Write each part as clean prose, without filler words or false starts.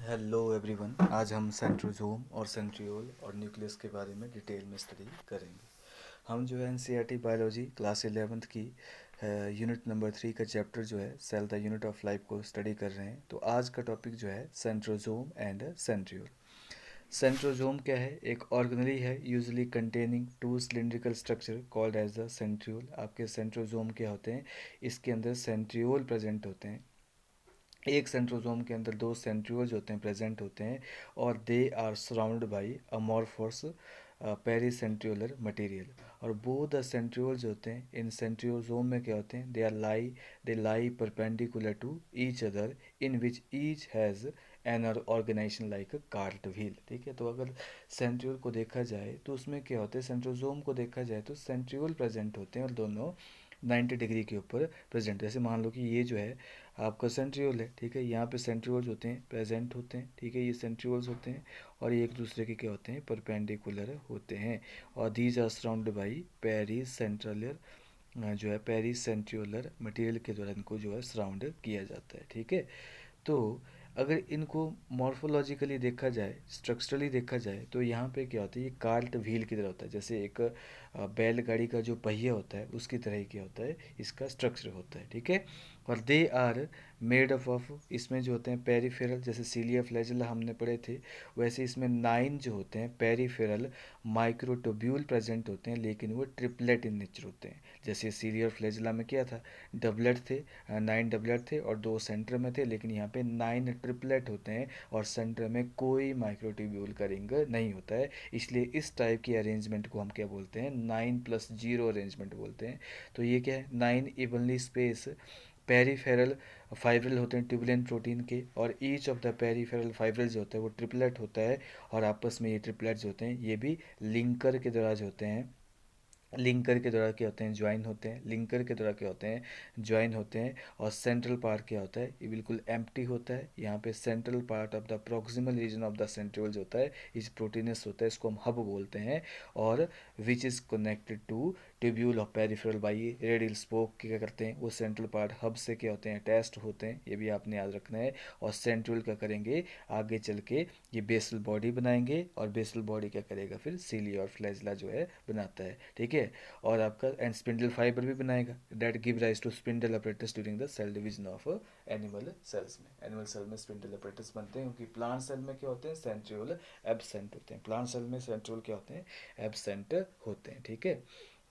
Hello everyone, आज हम centrosome और सेंट्रियोल और न्यूक्लियस के बारे में डिटेल में स्टडी करेंगे। हम जो है एनसीईआरटी बायोलॉजी क्लास 11th की यूनिट नंबर 3 का चैप्टर जो है cell the unit of life को स्टडी कर रहे हैं। तो आज का टॉपिक जो है सेंट्रोजोम एंड सेंट्रियोल। सेंट्रोजोम क्या है? एक ऑर्गेनली है usually containing two cylindrical structure called as the centriole. आपके सेंट्रोजोम क्या होते हैं? इसके अंदर सेंट्रियोल प्रेजेंट होते हैं। एक सेंट्रोजोम के अंदर दो सेंट्रियोल्स होते हैं, प्रेजेंट होते हैं, और they are surrounded by amorphous pericentriolar material. और बोथ द सेंट्रियोल्स होते हैं इन सेंट्रियोजोम में क्या होते हैं? They lie perpendicular to each other in which each has an organisation like cart wheel. ठीक है, तो अगर सेंट्रियोल को देखा जाए तो उसमें क्या होते हैं? सेंट्रोजोम को देखा जाए तो सेंट्रियोल प्रेजेंट होते हैं और दोनों 90 डिग्री के ऊपर प्रेजेंट। जैसे मान लो कि ये जो है आपका सेंट्रियोल है, ठीक है, यहाँ पे सेंट्रियोल्स होते हैं, प्रेजेंट होते हैं, ठीक है, ये सेंट्रियोल्स होते हैं और ये एक दूसरे के क्या होते हैं? परपेंडिकुलर होते हैं। और these are surrounded by pericentriolar जो है पेरी सेंट्रियोलर मटेरियल के द्वारा इनको जो है सराउंड किया जाता है। ठीक है, तो अगर इनको मॉर्फोलॉजिकली देखा जाए, स्ट्रक्चरली देखा जाए, तो यहाँ पे क्या होता है? ये कार्ट व्हील की तरह होता है, जैसे एक बैलगाड़ी का जो पहिया होता है उसकी तरह ही क्या होता है? इसका स्ट्रक्चर होता है। ठीक है, और they are made up of, इसमें जो होते हैं पेरीफेरल, जैसे सीलिया फ्लैजेला हमने पढ़े थे, वैसे इसमें 9 जो होते हैं पेरीफेरल माइक्रोट्यूब्यूल प्रेजेंट होते हैं, लेकिन वो ट्रिपलेट इन नेचर होते हैं। जैसे सीलिया फ्लैजेला में क्या था? डबलेट थे, 9 डबलेट थे और 2 सेंटर में थे, लेकिन यहाँ पे 9 ट्रिपलेट होते हैं और सेंटर में कोई माइक्रोट्यूब्यूल का रिंग नहीं होता है। इसलिए इस टाइप की अरेंजमेंट को हम क्या बोलते हैं? 9+0 अरेंजमेंट बोलते हैं। तो ये क्या है? 9 इवनली स्पेस पेरीफेरल फाइब्रिल होते हैं ट्यूबुलेंट प्रोटीन के, और each of the peripheral fibril जो होता है वो ट्रिपलेट होता है, और आपस में ये ट्रिपलेट्स होते हैं, ये भी लिंकर के द्वारा जो होते हैं, लिंकर के द्वारा क्या होते हैं? ज्वाइन होते हैं। लिंकर के द्वारा क्या होते हैं? ज्वाइन होते हैं। और सेंट्रल पार्ट क्या होता है? ये बिल्कुल एम्प्टी होता है। यहाँ पे central part of the proximal region of the centriole जो होता है इस प्रोटीनस होता है, इसको हम हब बोलते हैं। और which is connected to tubule of peripheral by radial spoke. क्या करते हैं? वो सेंट्रल पार्ट हब से क्या होते हैं? अटैच्ड होते हैं, ये भी आपने याद रखना है। और सेंट्रियोल क्या करेंगे? आगे चल के ये बेसल बॉडी बनाएंगे, और बेसल बॉडी क्या करेगा? फिर सीलिया और फ्लैजला जो है बनाता है। ठीक है, और आपका एंड स्पिंडल फाइबर भी बनाएगा, that give rise to spindle apparatus during the cell division of animal cells में। एनिमल सेल में स्पिंडल अपरेटस बनते हैं, क्योंकि प्लांट सेल में क्या होते हैं? सेंट्रियोल एब्सेंट होते हैं। प्लांट सेल में सेंट्रियोल क्या होते हैं? एब्सेंट होते हैं। ठीक है,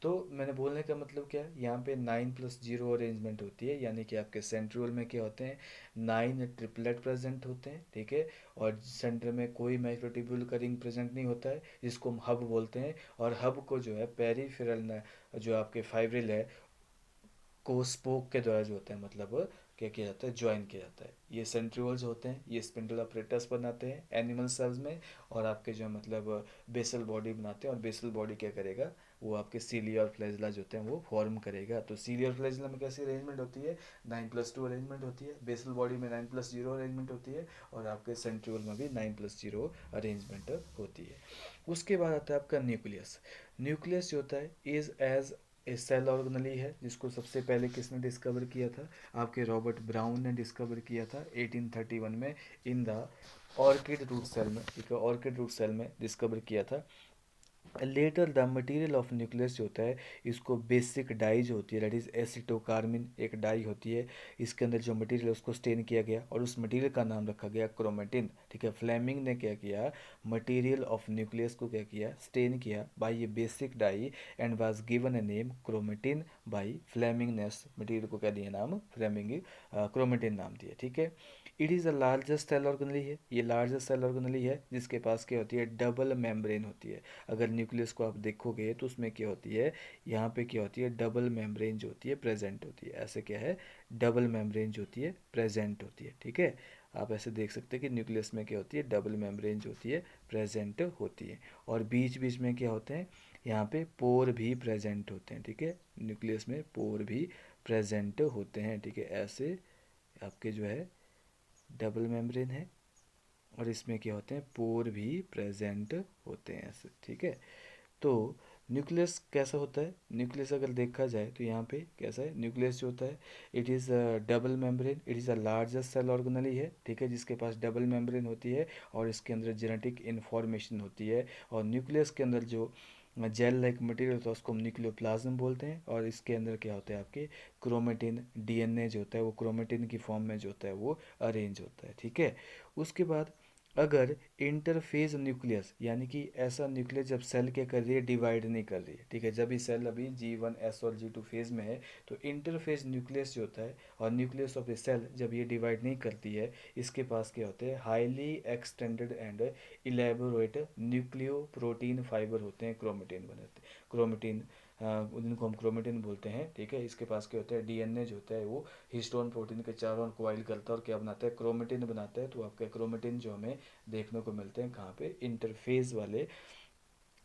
तो मैंने बोलने का मतलब क्या है? यहाँ पे 9+0 अरेंजमेंट होती है, यानी कि आपके सेंट्रियोल में क्या होते हैं? 9 ट्रिपलेट प्रेजेंट होते हैं। ठीक है, और सेंटर में कोई माइक्रोट्यूब्यूल का रिंग प्रेजेंट नहीं होता है, जिसको हम हब बोलते हैं। और हब को जो है पेरीफेरल जो आपके फाइब्रिल है को स्पोक के द्वारा जो होता है, मतलब क्या किया जाता है? ज्वाइन किया जाता है। ये सेंट्रियोल्स होते हैं, ये स्पिंडल अपरेटस बनाते हैं एनिमल सेल्स में, और आपके जो मतलब बेसल बॉडी बनाते हैं। और बेसल बॉडी क्या करेगा? वो आपके सीलिया और फ्लैजला जो होते हैं वो फॉर्म करेगा। तो सीलिया और फ्लैजला में कैसी अरेंजमेंट होती है? 9+2 अरेंजमेंट होती है। बेसल बॉडी में 9+0 अरेंजमेंट होती है, और आपके सेंट्रियोल में भी 9+0 अरेंजमेंट होती है। उसके बाद आता है आपका न्यूक्लियस। न्यूक्लियस जो होता है is as a cell organelle है, जिसको सबसे पहले किसने डिस्कवर किया था? आपके रॉबर्ट ब्राउन ने डिस्कवर किया था 1831 में, in the orchid root cell में। ठीक है, ऑर्किड रूट सेल में डिस्कवर किया था। Later the material of nucleus जो होता है, इसको बेसिक डाई जो होती है, दैट इज एसिटोकार्मिन, एक डाई होती है, इसके अंदर जो मटेरियल है उसको स्टेन किया गया, और उस मटेरियल का नाम रखा गया क्रोमेटिन। ठीक है, फ्लेमिंग ने क्या किया? मटेरियल ऑफ न्यूक्लियस को क्या किया? स्टेन किया बाय ये basic dye, and was given a name chromatin by Flemming ने मटेरियल को क्या दिया नाम? फ्लेमिंग क्रोमेटिन नाम दिया। ठीक है, it is the largest cell organelle है, ये लार्जेस्ट सेल ऑर्गेनली है, जिसके पास क्या होती है? डबल मेम्ब्रेन होती है। अगर न्यूक्लियस को आप देखोगे तो उसमें क्या होती है? यहाँ पे क्या होती है? डबल मेम्ब्रेन जो होती है प्रेजेंट होती है। ऐसे क्या है? डबल मेम्ब्रेन जो होती है प्रेजेंट होती है। ठीक है, आप ऐसे देख सकते हैं कि न्यूक्लियस में क्या होती है? डबल मेम्ब्रेन जो होती है प्रेजेंट होती है। और बीच बीच में क्या होते हैं? यहाँ पे पोर भी प्रेजेंट होते हैं। ठीक है, न्यूक्लियस में पोर भी प्रेजेंट होते हैं। ठीक है, ऐसे आपके जो है डबल मेम्ब्रेन है, और इसमें क्या होते हैं? पोर भी प्रेजेंट होते हैं ऐसे। ठीक है, तो न्यूक्लियस कैसा होता है, न्यूक्लियस अगर देखा जाए तो यहाँ पे कैसा है, न्यूक्लियस जो होता है it is double membrane, it is a largest cell organelle है, ठीक है, जिसके पास डबल मेम्ब्रेन होती है और इसके अंदर जेनेटिक इन्फॉर्मेशन होती है। और न्यूक्लियस के अंदर जो जेल लाइक मटेरियल होता है उसको हम न्यूक्लियोप्लाज्म बोलते हैं। और इसके अंदर क्या होता है आपके क्रोमेटिन, डीएनए जो होता है वो क्रोमेटिन की फॉर्म में जो होता है वो अरेंज होता है, ठीक है। उसके बाद अगर इंटरफेज न्यूक्लियस, यानी कि ऐसा न्यूक्लियस जब सेल क्या कर रही है, डिवाइड नहीं कर रही है, ठीक है, जब ये सेल अभी G1S और G2 फेज में है तो इंटरफेज न्यूक्लियस जो होता है और न्यूक्लियस ऑफ ए सेल जब ये डिवाइड नहीं करती है, इसके पास क्या होते हैं, highly extended and elaborate nucleo protein fibre होते हैं, क्रोमेटिन बनाते हैं, क्रोमेटिन जिनको हम क्रोमेटिन बोलते हैं, ठीक है। इसके पास क्या होता है, डीएनए जो होता है वो हिस्टोन प्रोटीन के चारों ओर कॉइल करता है और क्या बनाता है, क्रोमेटिन बनाता है। तो आपका क्रोमेटिन जो हमें देखने को मिलते हैं कहाँ पे, इंटरफेज वाले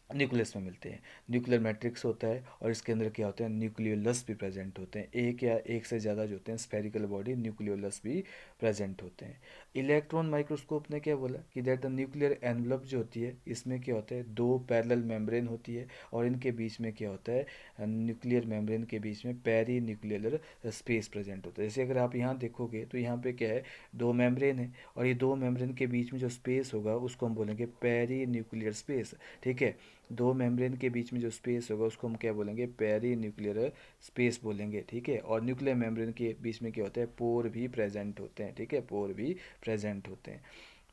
न्यूक्लियस में मिलते हैं। न्यूक्लियर मैट्रिक्स होता है और इसके अंदर क्या होते हैं, न्यूक्लियोलस भी प्रेजेंट होते हैं, एक या एक से ज़्यादा जो होते हैं स्फेरिकल बॉडी न्यूक्लियोलस भी प्रेजेंट होते हैं। इलेक्ट्रॉन माइक्रोस्कोप ने क्या बोला कि दैट द न्यूक्लियर एनवलप जो होती है इसमें क्या होता है, दो पैरेलल मेम्ब्रेन होती है और इनके बीच में क्या होता है, न्यूक्लियर मेम्ब्रेन के बीच में पेरी न्यूक्लियर स्पेस प्रेजेंट होता है। जैसे अगर आप यहाँ देखोगे तो यहाँ पे क्या है, दो मेम्ब्रेन है और ये दो मेम्ब्रेन के बीच में जो स्पेस होगा उसको हम बोलेंगे पेरी न्यूक्लियर स्पेस, ठीक है। दो मेम्ब्रेन के बीच में जो स्पेस होगा उसको हम क्या बोलेंगे, पेरी न्यूक्लियर स्पेस बोलेंगे, ठीक है। और न्यूक्लियर मेम्ब्रेन के बीच में क्या होता है, पोर भी प्रेजेंट होते हैं, ठीक है, पोर भी प्रेजेंट होते हैं,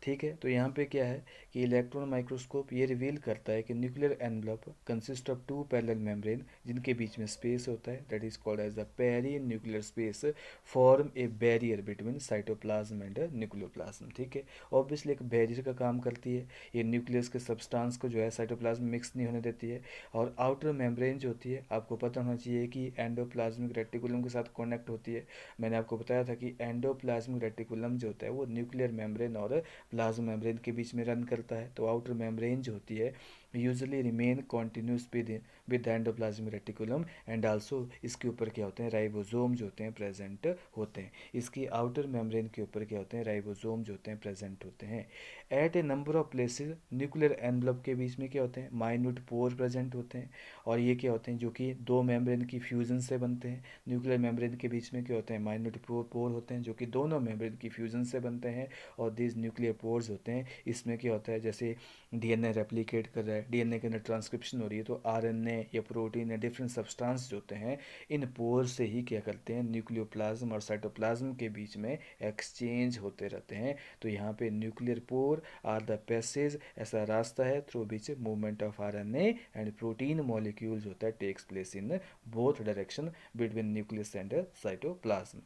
ठीक है। तो यहाँ पे क्या है कि इलेक्ट्रॉन माइक्रोस्कोप ये रिवील करता है कि nuclear envelope consist of two parallel membrane जिनके बीच में स्पेस होता है, that is called as the peri nuclear space, form a barrier between cytoplasm and nucleoplasm, ठीक है। ऑब्वियसली एक बैरियर का काम करती है, ये न्यूक्लियस के सब्सटेंस को जो है साइटोप्लाज्म मिक्स नहीं होने देती है। और आउटर मेम्ब्रेन जो होती है आपको पता होना चाहिए कि एंडोप्लाज्मिक रेटिकुलम के साथ कनेक्ट होती है। मैंने आपको बताया था कि एंडोप्लाज्मिक रेटिकुलम जो होता है वो न्यूक्लियर मेम्ब्रेन और प्लाज्मा मेम्ब्रेन के बीच में रन करता है। तो आउटर मेम्ब्रेन जो होती है usually remain continuous with endoplasmic reticulum and also इसके ऊपर क्या होते हैं, राइबोसोम जो होते हैं प्रेजेंट होते हैं। इसकी आउटर मेम्ब्रेन के ऊपर क्या होते हैं, राइबोसोम जो होते हैं प्रेजेंट होते हैं। At a number of places nuclear envelope के बीच में क्या होते हैं, माइन्यूट पोर प्रेजेंट होते हैं। और ये क्या होते हैं, जो कि दो मेम्ब्रेन की फ्यूजन से बनते हैं। न्यूक्लियर मेम्ब्रेन के बीच में क्या होते हैं, माइन्यूट पोर होते हैं जो कि दोनों मेम्ब्रेन की फ्यूजन से बनते हैं। और दिस न्यूक्लियर पोर्स होते हैं, इसमें क्या होता है, जैसे डीएनए रेप्लिकेट कर रहा है, डीएनए के अंदर ट्रांसक्रिप्शन हो रही है, तो आरएनए या प्रोटीन या डिफरेंट सब्सटेंस जो होते हैं इन पोर से ही क्या करते हैं, न्यूक्लियोप्लाज्म और साइटोप्लाज्म के बीच में एक्सचेंज होते रहते हैं। तो यहाँ पे nuclear pore are the passage, ऐसा रास्ता है through which movement of RNA and protein molecules होता है takes place in both direction between nucleus and cytoplasm.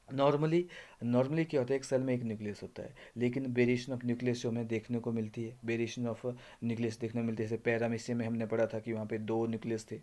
Normally normally क्या होता है, एक सेल में एक न्यूक्लियस होता है, लेकिन वेरिएशन ऑफ न्यूक्लियस जो हमें देखने को मिलती है, वेरिएशन ऑफ न्यूक्लियस देखने को मिलती है। जैसे पैरामीशियम में हमने पढ़ा था कि वहाँ पे दो न्यूक्लियस थे,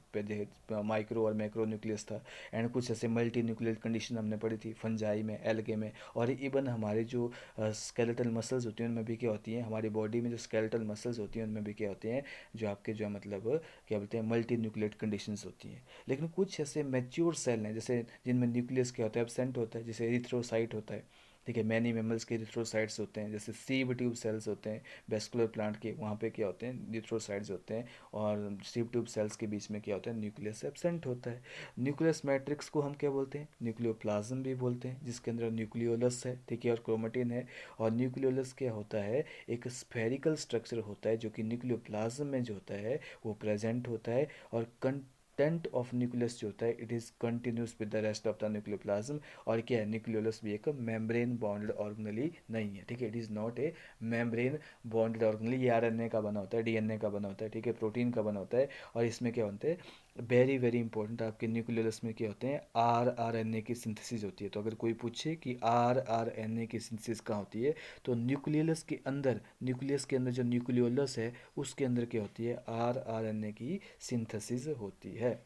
माइक्रो और मैक्रो न्यूक्लियस था। एंड कुछ ऐसे मल्टी न्यूक्लियर कंडीशन हमने पढ़ी थी फंजाई में, एल्गे में। और इवन हमारे जो स्केलेटल मसल्स होती हैं उनमें भी क्या होती हैं, हमारी बॉडी में जो स्केलेटल मसल्स होती हैं उनमें भी क्या होती हैं, जो आपके जो मतलब क्या बोलते हैं, मल्टी न्यूक्लियर कंडीशंस होती हैं। लेकिन कुछ ऐसे मैच्योर सेल हैं जैसे जिनमें न्यूक्लियस क्या होता है, एब्सेंट होता है, जैसे एरिथ्रोसाइट होता है, ठीक है। मैनी मेमल्स के एरिथ्रोसाइट्स होते हैं, जैसे सीव ट्यूब सेल्स होते हैं वेस्कुलर प्लांट के, वहाँ पे क्या होते हैं, एरिथ्रोसाइट्स होते हैं। और सीव ट्यूब सेल्स के बीच में क्या होता है, न्यूक्लियस एब्सेंट होता है। न्यूक्लियस मैट्रिक्स को हम क्या बोलते हैं, न्यूक्लियोप्लाज्म भी बोलते हैं, जिसके अंदर न्यूक्लियोलस है, ठीक है, और क्रोमेटिन है। और न्यूक्लियोलस क्या होता है, एक स्फेरिकल स्ट्रक्चर होता है जो कि न्यूक्लियोप्लाज्म में जो होता है वो प्रेजेंट होता है। और कंटेंट ऑफ न्यूक्लियस जो होता है it is continuous with the rest of the nucleoplasm. और क्या है, न्यूक्लियोलस भी एक मेम्ब्रेन बॉन्डेड ऑर्गेनली नहीं है, ठीक है, it is not a membrane bonded organelle. ये आरएनए का बना होता है, डीएनए का बना होता है, ठीक है, प्रोटीन का बना होता है। और इसमें क्या बनते हैं, वेरी वेरी इंपॉर्टेंट, आपके न्यूक्लियोलस में क्या होते हैं, आरएनए की सिंथेसिस होती है। तो अगर कोई पूछे कि आरएनए की सिंथेसिस कहाँ होती है, तो न्यूक्लियोलस के अंदर, न्यूक्लियस के अंदर जो न्यूक्लियोलस है उसके अंदर क्या होती है, आरएनए की सिंथेसिस होती है।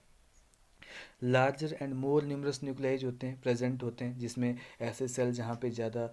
लार्जर एंड मोर न्यूमरस न्यूक्लियाइज होते हैं, प्रेजेंट होते हैं, जिसमें ऐसे सेल जहाँ पे ज़्यादा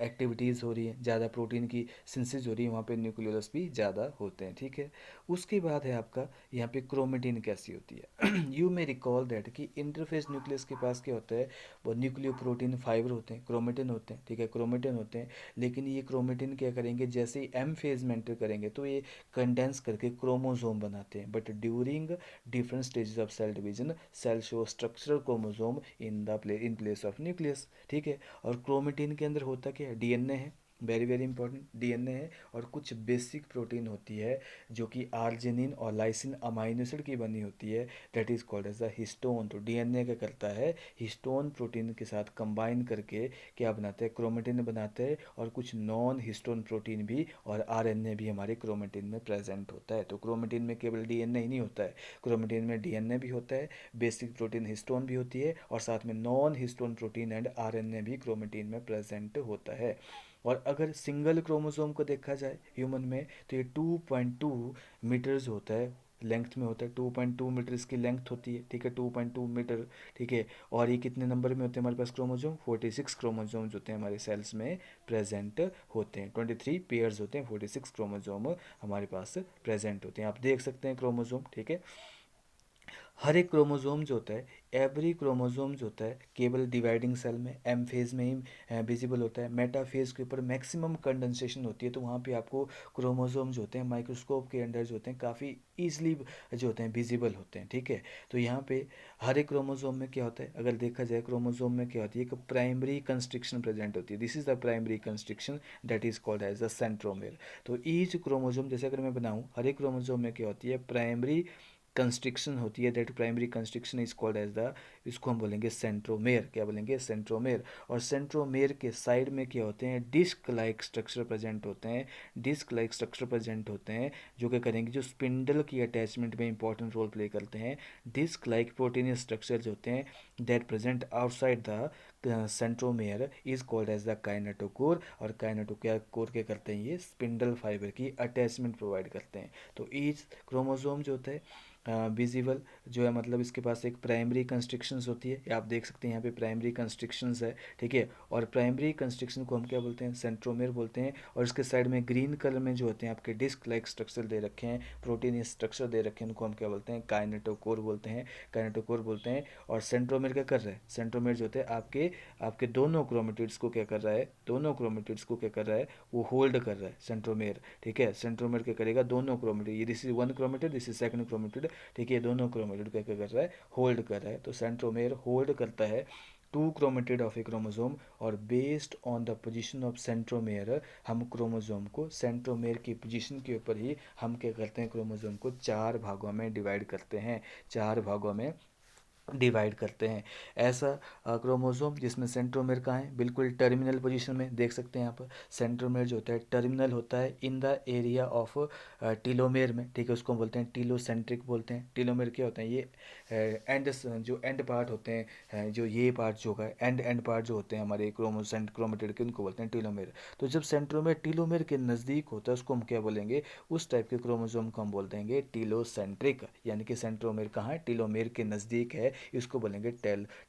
एक्टिविटीज़ हो रही है, ज़्यादा प्रोटीन की सिंथेसिस हो रही है, वहाँ पे न्यूक्लियोलस भी ज़्यादा होते हैं, ठीक है। उसके बाद है आपका यहाँ पे क्रोमेटिन कैसी होती है। यू मे रिकॉल दैट कि इंटरफेस न्यूक्लियस के पास क्या होता है, वो न्यूक्लियो प्रोटीन फाइबर होते हैं, क्रोमेटिन होते हैं, ठीक है, क्रोमेटिन होते हैं। लेकिन ये क्रोमेटिन क्या करेंगे, जैसे ही एम फेज में एंटर करेंगे तो ये कंडेंस करके क्रोमोसोम बनाते हैं, but during different stages of cell division cell show structural chromosome in place of nucleus, ठीक है। और क्रोमेटिन के अंदर होता क्या है, डीएनए है, वेरी वेरी इंपॉर्टेंट, डीएनए है, और कुछ बेसिक प्रोटीन होती है जो कि आर्जिनिन और लाइसिन अमाइनो एसिड की बनी होती है, that is called as the histone. तो डीएनए क्या करता है, हिस्टोन प्रोटीन के साथ कंबाइन करके क्या बनाते हैं, क्रोमेटिन बनाते हैं, और कुछ नॉन हिस्टोन प्रोटीन भी और आरएनए भी हमारे क्रोमेटिन में प्रेजेंट होता है। तो क्रोमेटिन में केवल डीएनए ही नहीं होता है, क्रोमेटिन में डीएनए भी होता है, बेसिक प्रोटीन हिस्टोन भी होती है, और साथ में non histone protein and RNA भी क्रोमेटिन में प्रेजेंट होता है। और अगर सिंगल क्रोमोसोम को देखा जाए ह्यूमन में, तो ये 2.2 मीटर्स होता है, लेंथ में होता है, 2.2 मीटर इसकी लेंथ होती है, ठीक है, 2.2 मीटर, ठीक है। और ये कितने नंबर में होते हैं हमारे पास क्रोमोसोम, 46 क्रोमोसोम्स होते हैं हमारे सेल्स में प्रेजेंट होते हैं, 23 पेयर्स होते हैं, 46 क्रोमोसोम हमारे पास प्रेजेंट होते हैं, आप देख सकते हैं क्रोमोसोम, ठीक है। हर एक क्रोमोसोम जो होता है, एवरी क्रोमोसोम जो होता है केवल डिवाइडिंग सेल में एम फेज में ही विजिबल होता है, मेटा फेज के ऊपर मैक्सिमम कंडेंसेशन होती है, तो वहाँ पे आपको क्रोमोसोम जो होते हैं माइक्रोस्कोप के अंडर जो होते हैं काफ़ी ईजिली जो होते हैं विजिबल होते हैं, ठीक है। तो यहाँ पे हर एक क्रोमोसोम में क्या होता है, अगर देखा जाए क्रोमोसोम में क्या होती है, एक प्राइमरी कंस्ट्रिक्शन प्रेजेंट होती है, this is the primary constriction that is called as the centromere. तो ईच क्रोमोसोम, जैसे अगर मैं बनाऊँ, हर एक क्रोमोसोम में क्या होती है, प्राइमरी कंस्ट्रिक्शन होती है, that primary constriction is called as the, इसको हम बोलेंगे सेंट्रोमेयर, क्या बोलेंगे, सेंट्रोमेयर। और सेंट्रोमेयर के साइड में क्या होते हैं, डिस्क लाइक स्ट्रक्चर प्रेजेंट होते हैं, डिस्क लाइक स्ट्रक्चर प्रेजेंट होते हैं, जो क्या करेंगे, जो स्पिंडल की अटैचमेंट में इंपॉर्टेंट रोल प्ले करते हैं। डिस्क लाइक प्रोटीनियस स्ट्रक्चर जो होते हैं that present outside the centromere is called as the kinetochore. और काइनेटोकोर क्या करते हैं, ये स्पिंडल फाइबर की अटैचमेंट प्रोवाइड करते हैं। तो ईच क्रोमोसोम जो होता है विजिबल जो है, मतलब इसके पास एक प्राइमरी कंस्ट्रिक्शंस होती है, ये आप देख सकते हैं यहाँ पे प्राइमरी कंस्ट्रिक्शंस है, ठीक है। और प्राइमरी कंस्ट्रिक्शन को हम क्या बोलते हैं, सेंट्रोमेयर बोलते हैं। और इसके साइड में ग्रीन कलर में जो होते हैं आपके डिस्क लाइक स्ट्रक्चर दे रखे हैं, प्रोटीन स्ट्रक्चर दे रखे हैं, उनको हम क्या बोलते हैं, काइनेटोकोर बोलते हैं, काइनेटोकोर बोलते हैं। और सेंट्रोमेयर क्या कर रहा है, सेंट्रोमेयर जो होते हैं आपके आपके दोनों क्रोमेटिड्स को क्या कर रहा है, दोनों क्रोमेटिड्स को क्या कर रहा है, वो होल्ड कर रहा है सेंट्रोमेयर, ठीक है। सेंट्रोमेयर क्या करेगा, दोनों क्रोमेटिड, ये this is one chromatid, this is second chromatid, ठीक है, दोनों क्रोमेटिड क्या कर रहा है, होल्ड कर रहा है। तो सेंट्रोमेयर होल्ड करता है two chromatid of a chromosome, और based on the position of centromere हम क्रोमोसोम को सेंट्रोमेयर की पोजीशन के ऊपर ही हम क्या करते हैं, क्रोमोसोम को चार भागों में डिवाइड करते हैं, चार भागों में डिवाइड करते हैं। ऐसा क्रोमोसोम जिसमें सेंट्रोमेयर कहाँ है, बिल्कुल टर्मिनल पोजीशन में, देख सकते हैं यहाँ पर सेंट्रोमेयर जो होता है टर्मिनल होता है in the area of telomere में, ठीक है, उसको बोलते हैं टीलोसेंट्रिक बोलते हैं। टीलोमेयर क्या होता है, ये एंड जो एंड पार्ट होते हैं, जो ये पार्ट जो है एंड एंड पार्ट जो होते हैं हमारे क्रोमोसेंट क्रोमेटिड के, उनको बोलते हैं टीलोमेयर। तो जब सेंट्रोमेयर टीलोमेयर के नज़दीक होता है उसको हम क्या बोलेंगे, उस टाइप के क्रोमोसोम को हम बोल देंगे टीलोसेंट्रिक, यानी कि सेंट्रोमेयर कहाँ है, टीलोमेयर के नज़दीक है, इसको बोलेंगे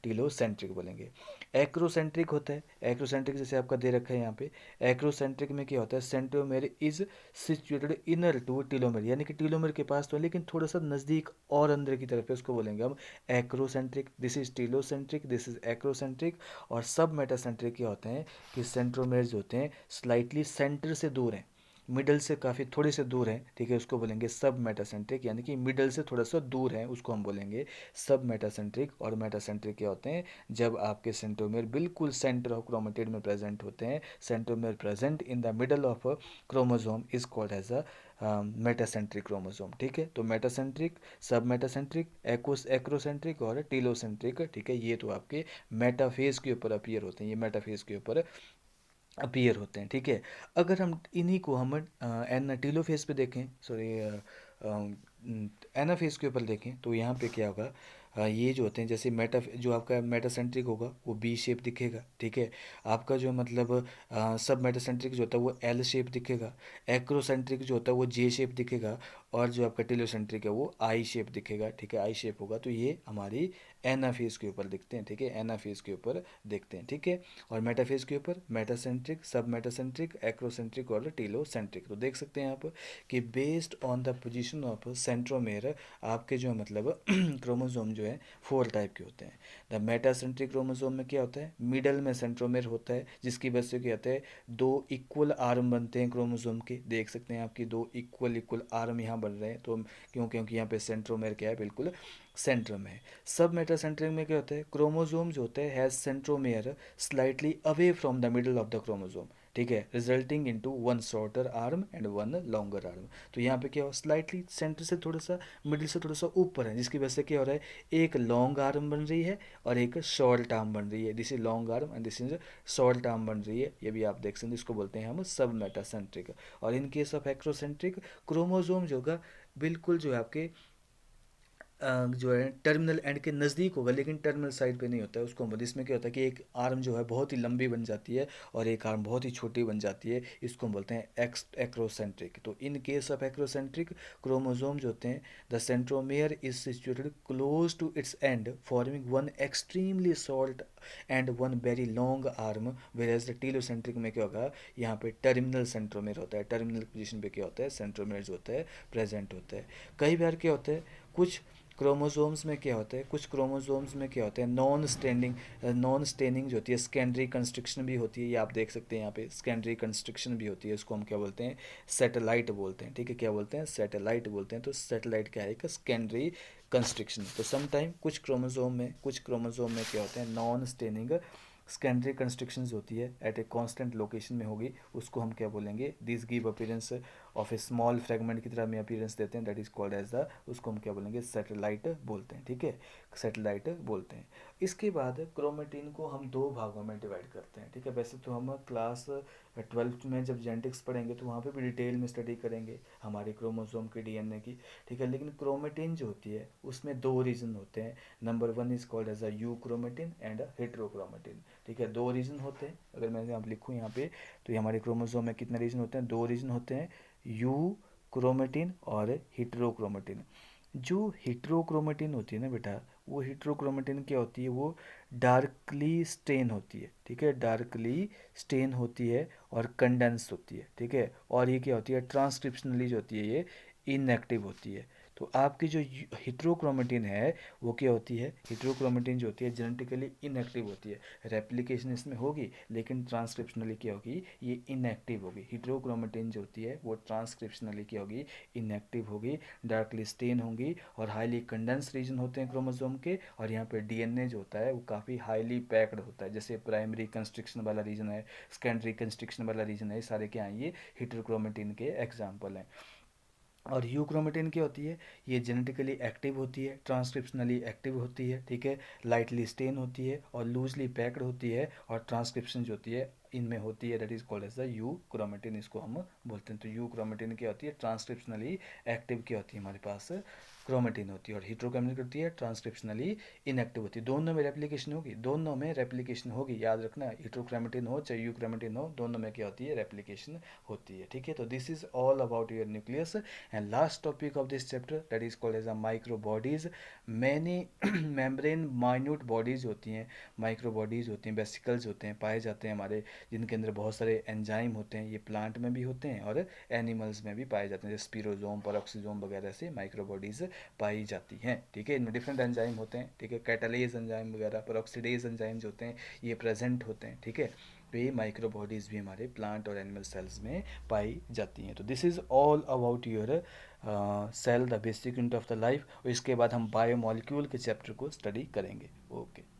टीलोसेंट्रिक बोलेंगे। एक्रोसेंट्रिक होता है, एक्रोसेंट्रिक जैसे आपका दे रखा है यहाँ पे, एक्रोसेंट्रिक में क्या होता है, centromere is situated inner to telomere, यानी कि टीलोमेयर के पास तो है लेकिन थोड़ा सा नज़दीक और अंदर की तरफ है, उसको बोलेंगे हम acrocentric. This is telocentric, this is acrocentric. और सब मेटासेंट्रिक क्या होते हैं कि सेंट्रोमेयर जो होते हैं स्लाइटली सेंटर से दूर हैं, मिडल से काफ़ी थोड़े से दूर है, ठीक है, उसको बोलेंगे सब मेटासेंट्रिक, यानी कि मिडल से थोड़ा सा दूर है, उसको हम बोलेंगे सब मेटासेंट्रिक। और मेटासेंट्रिक क्या होते हैं, जब आपके सेंट्रोमेयर बिल्कुल सेंटर ऑफ क्रोमेटिड में प्रेजेंट होते हैं, centromere present in the middle of chromosome is called as a metacentric chromosome, ठीक है। तो मेटासेंट्रिक, सब मेटासेंट्रिक, एक्रोसेंट्रिक और टीलोसेंट्रिक, ठीक है, ये तो आपके मेटाफेज के ऊपर अपीयर होते हैं, ये मेटाफेज के ऊपर अपीयर होते हैं, ठीक है। अगर हम इन्हीं को हम एन टीलोफेज पे देखें, सॉरी एनाफेज के ऊपर देखें, तो यहाँ पे क्या होगा, ये जो होते हैं जैसे मेटा, जो आपका मेटासेंट्रिक होगा वो बी शेप दिखेगा, ठीक है। आपका जो मतलब सब मेटासेंट्रिक जो होता है वो एल शेप दिखेगा, एक्रोसेंट्रिक जो होता है वो जे शेप दिखेगा, और जो आपका टेलोसेंट्रिक है वो आई शेप दिखेगा, ठीक है, आई शेप होगा। तो ये हमारी एनाफेज के ऊपर देखते हैं, ठीक है, एनाफेज के ऊपर देखते हैं, ठीक है। और मेटाफेज के ऊपर मेटासेंट्रिक, सब मेटासेंट्रिक, एक्रोसेंट्रिक और टेलोसेंट्रिक। तो देख सकते हैं आप कि based on the position of centromere आपके जो मतलब क्रोमोसोम जो है 4 टाइप के होते हैं। द मेटासेंट्रिक क्रोमोसोम में क्या होता है, मिडल में सेंट्रोमेयर होता है, जिसकी वजह से क्या होता है, 2 इक्वल आर्म बनते हैं क्रोमोसोम के। देख सकते हैं आपकी 2 इक्वल आर्म यहाँ बन रहे हैं, तो क्यों, क्योंकि यहाँ पे सेंट्रोमेयर क्या है, बिल्कुल सेंटर में है। सब मेटासेंट्रिक में क्या होता है, क्रोमोसोम जो होता है has centromere slightly away from the middle of the chromosome, ठीक है, resulting into one shorter arm and one longer arm. तो यहाँ पे क्या हो, स्लाइटली सेंटर से थोड़ा सा, मिडिल से थोड़ा सा ऊपर है, जिसकी वजह से क्या हो रहा है, एक लॉन्ग आर्म बन रही है और एक शॉर्ट आर्म बन रही है। This is long arm and this is short arm बन रही है, ये भी आप देख सकते हैं, इसको बोलते हैं हम सब मेटासेंट्रिक। और इन केस ऑफ एक्रोसेंट्रिक, क्रोमोसोम जो होगा बिल्कुल जो है आपके जो है टर्मिनल एंड के नज़दीक होगा, लेकिन टर्मिनल साइड पे नहीं होता है, उसको हम, इसमें क्या होता है कि एक आर्म जो है बहुत ही लंबी बन जाती है और एक आर्म बहुत ही छोटी बन जाती है, इसको हम बोलते हैं एक्रोसेंट्रिक। तो in case of acrocentric, chromosome जो होते हैं, the centromere is situated close to its end forming one extremely short and one very long arm, whereas the telocentric में क्या होगा, यहाँ पे टर्मिनल सेंट्रोमेयर होता है, टर्मिनल पोजिशन पे क्या होता है, सेंट्रोमेयर जो होता है प्रेजेंट होता है। कई बार क्या होता है, कुछ क्रोमोसोम्स में क्या होता है, कुछ क्रोमोसोम्स में क्या होता है, नॉन स्टेनिंग जो होती है, सेकेंडरी कंस्ट्रक्शन भी होती है, ये आप देख सकते हैं यहाँ पे सेकेंडरी कंस्ट्रक्शन भी होती है, इसको हम क्या बोलते हैं, सैटेलाइट बोलते हैं, ठीक है, क्या बोलते हैं, सैटेलाइट बोलते हैं। तो सैटेलाइट क्या है, एक सेकेंडरी कंस्ट्रक्शन। तो समटाइम कुछ क्रोमोसोम में क्या होते हैं, नॉन स्टेनिंग सेकेंडरी कंस्ट्रक्शंस होती है, एट ए कांस्टेंट लोकेशन में होगी, उसको हम क्या बोलेंगे, this give appearance of a small fragment की तरह हमें अपीयरेंस देते हैं, that is called as the, उसको हम क्या बोलेंगे, सैटेलाइट बोलते हैं, ठीक है, सैटेलाइट बोलते हैं। इसके बाद क्रोमेटिन को हम 2 भागों में डिवाइड करते हैं, ठीक है। वैसे तो हम क्लास 12th में जब जेनेटिक्स पढ़ेंगे तो वहाँ पे भी डिटेल में स्टडी करेंगे हमारे क्रोमोसोम के डीएनए की, ठीक है, लेकिन क्रोमेटिन जो होती है उसमें 2 रीजन होते हैं। Number 1 is called as a euchromatin and heterochromatin, ठीक है, 2 रीजन होते हैं। अगर मैं यहाँ लिखूँ यहाँ पे, तो ये हमारे क्रोमोसोम में कितने रीजन होते हैं, 2 रीजन होते हैं, यू क्रोमेटिन और हेट्रोक्रोमेटिन। जो हेट्रोक्रोमेटिन होती है ना बेटा, वो हेट्रोक्रोमेटिन क्या होती है, वो डार्कली स्टेन होती है, ठीक है, डार्कली स्टेन होती है और कंडेंस होती है, ठीक है। और ये क्या होती है, ट्रांसक्रिप्शनली जो होती है ये इनएक्टिव होती है। तो आपकी जो हेट्रोक्रोमेटिन है वो क्या होती है, हेट्रोक्रोमेटिन जो होती है जेनेटिकली इनएक्टिव होती है, रेप्लिकेशन इसमें होगी लेकिन ट्रांसक्रिप्शनली क्या होगी, ये इनएक्टिव होगी। हेट्रोक्रोमेटिन जो होती है वो ट्रांसक्रिप्शनली क्या होगी, इनएक्टिव होगी, डार्कली स्टेन होंगी और हाईली कंडेंस रीजन होते हैं क्रोमोसोम के। और यहाँ पे डीएनए जो होता है वो काफ़ी हाईली पैक्ड होता है, जैसे प्राइमरी कंस्ट्रक्शन वाला रीजन है, सेकेंडरी कंस्ट्रक्शन वाला रीजन है, सारे क्या हैं, ये हेट्रोक्रोमेटिन के एग्जाम्पल हैं। और यूक्रोमेटिन क्या होती है, ये जेनेटिकली एक्टिव होती है, ट्रांसक्रिप्शनली एक्टिव होती है, ठीक है, लाइटली स्टेन होती है और लूजली पैक्ड होती है, और ट्रांसक्रिप्शन जो होती है इनमें होती है, that is called as the euchromatin, इसको हम बोलते हैं। तो यू क्रोमेटिन क्या होती है, ट्रांसक्रिप्शनली एक्टिव क्या होती है हमारे पास, क्रोमेटिन होती है। और हीट्रोक्रोमेटिन होती है ट्रांसक्रिप्शनली इनएक्टिव होती है। दोनों में रेप्लिकेशन होगी, दोनों में रेप्लिकेशन होगी, याद रखना, हीट्रोक्रोमेटिन हो चाहे यूक्रोमेटिन हो, दोनों में क्या होती है, रेप्लिकेशन होती है, ठीक है। तो this is all about your nucleus and last topic of this chapter that is called as a micro bodies. Many membrane minute bodies होती हैं, माइक्रो बॉडीज होती हैं, वेसिकल्स होते हैं, पाए जाते हैं हमारे, जिनके अंदर बहुत सारे एंजाइम होते हैं, ये प्लांट में भी होते हैं और एनिमल्स में भी पाए जाते हैं, जैसे स्पिरोजोम, पेरोक्सिसोम वगैरह से माइक्रो बॉडीज पाई जाती हैं, ठीक है। इनमें डिफरेंट एंजाइम होते हैं, ठीक है, कैटालेज एंजाइम वगैरह, पेरोक्सीडेज एंजाइम जो होते हैं ये प्रेजेंट होते हैं, ठीक है। तो ये माइक्रो बॉडीज़ भी हमारे प्लांट और एनिमल सेल्स में पाई जाती हैं। तो this is all about your cell, the basic unit of the life. और इसके बाद हम बायोमोलिक्यूल के चैप्टर को स्टडी करेंगे। ओके।